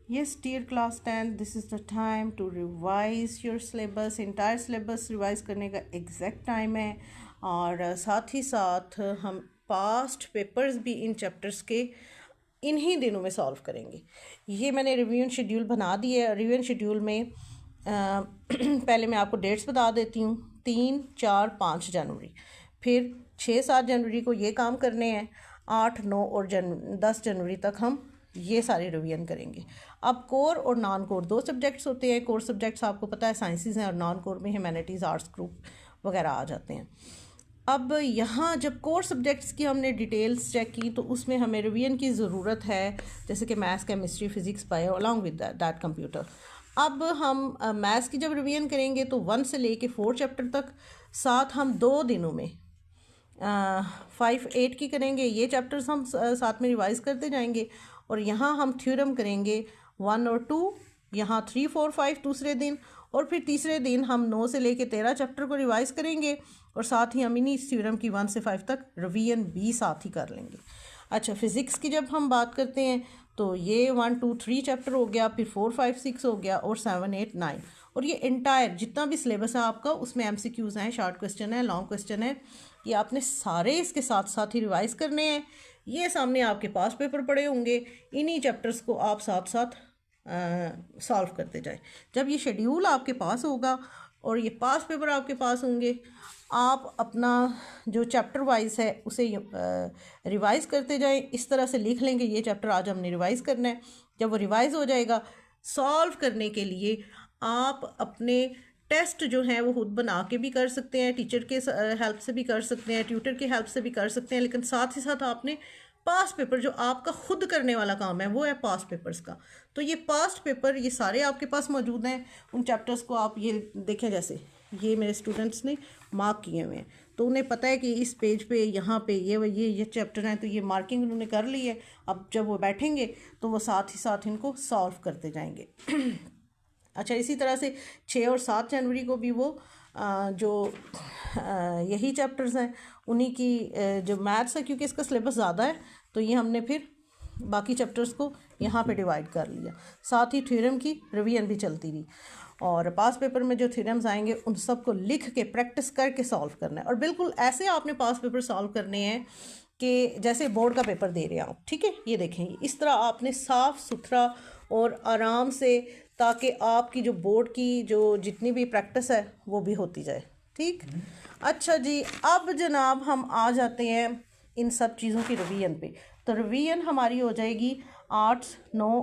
Yes, dear class 10, this is the time to revise your syllabus. Entire syllabus revise करने का exact time है और साथ ही साथ हम पास्ट पेपर्स भी इन चैप्टर्स के इन्हीं दिनों में सॉल्व करेंगे। ये मैंने रिवीजन शेड्यूल बना दिया है। रिवीजन शेड्यूल में पहले मैं आपको डेट्स बता देती हूँ, 3, 4, 5 जनवरी, फिर 6, 7 जनवरी को ये काम करने हैं, 8, 9 और 10 जनवरी तक हम ये सारे रिवीजन करेंगे। अब कोर और नॉन कोर दो सब्जेक्ट्स होते हैं। कोर सब्जेक्ट्स आपको पता है साइंसेस हैं और नॉन कोर में ह्यूमैनिटीज़ आर्ट्स ग्रुप वगैरह आ जाते हैं। अब यहाँ जब कोर सब्जेक्ट्स की हमने डिटेल्स चेक की तो उसमें हमें रिवीजन की ज़रूरत है, जैसे कि maths, chemistry, physics, bio along with that computer. अब हम मैथ्स की जब रिवीजन करेंगे तो 1 से लेके 4 चैप्टर तक साथ हम 2 दिनों में 5, 8 की करेंगे। ये चैप्टर्स हम साथ में रिवाइज़ करते जाएंगे और यहाँ हम थ्योरम करेंगे 1 और 2, यहाँ 3, 4, 5 दूसरे दिन, और फिर तीसरे दिन हम 9 से लेके 13 चैप्टर को रिवाइज़ करेंगे और साथ ही हम इन्हीं थ्योरम की 1 से 5 तक रिवीजन भी साथ ही कर लेंगे। अच्छा, फ़िज़िक्स की जब हम बात करते हैं तो ये 1, 2, 3 चैप्टर हो गया, फिर 4, 5, 6 हो गया और 7, 8, 9, और ये एंटायर जितना भी सिलेबस है आपका उसमें MCQs हैं, शॉर्ट क्वेश्चन है, लॉन्ग क्वेश्चन है, ये आपने सारे इसके साथ साथ ही रिवाइज़ करने हैं। ये सामने आपके पास पेपर पड़े होंगे, इन्हीं चैप्टर्स को आप साथ साथ सॉल्व करते जाएं। जब ये शेड्यूल आपके पास होगा और ये पास पेपर आपके पास होंगे, आप अपना जो चैप्टर वाइज है उसे रिवाइज़ करते जाएं। इस तरह से लिख लेंगे ये चैप्टर आज हमने रिवाइज़ करना है। जब वो रिवाइज़ हो जाएगा, सॉल्व करने के लिए आप अपने टेस्ट जो हैं वो खुद बना के भी कर सकते हैं, टीचर के हेल्प से भी कर सकते हैं, ट्यूटर की हेल्प से भी कर सकते हैं, लेकिन साथ ही साथ आपने पास्ट पेपर जो आपका खुद करने वाला काम है वो है पास्ट पेपर्स का। तो ये पास्ट पेपर ये सारे आपके पास मौजूद हैं। उन चैप्टर्स को आप ये देखें, जैसे ये मेरे स्टूडेंट्स ने मार्क किए हुए हैं तो उन्हें पता है कि इस पेज पे यहाँ पे ये चैप्टर हैं, तो ये मार्किंग उन्होंने कर ली है। अब जब वो बैठेंगे तो वो साथ ही साथ इनको सॉल्व करते जाएंगे। अच्छा, इसी तरह से 6 और 7 जनवरी को भी वो जो यही चैप्टर्स हैं उन्हीं की जो मैथ्स है, क्योंकि इसका सिलेबस ज़्यादा है तो ये हमने फिर बाकी चैप्टर्स को यहाँ पे डिवाइड कर लिया। साथ ही थ्योरम की रिवीजन भी चलती रही और पास पेपर में जो थ्योरम्स आएंगे उन सबको लिख के प्रैक्टिस करके सॉल्व करना है। और बिल्कुल ऐसे आपने पास पेपर सॉल्व करने हैं कि जैसे बोर्ड का पेपर दे रहे हैं आप, ठीक है। ये देखें, इस तरह आपने साफ़ सुथरा और आराम से, ताकि आपकी जो बोर्ड की जो जितनी भी प्रैक्टिस है वो भी होती जाए, ठीक। अच्छा जी, अब जनाब हम आ जाते हैं इन सब चीज़ों की रिवीजन पे। तो रिवीजन हमारी हो जाएगी 8, 9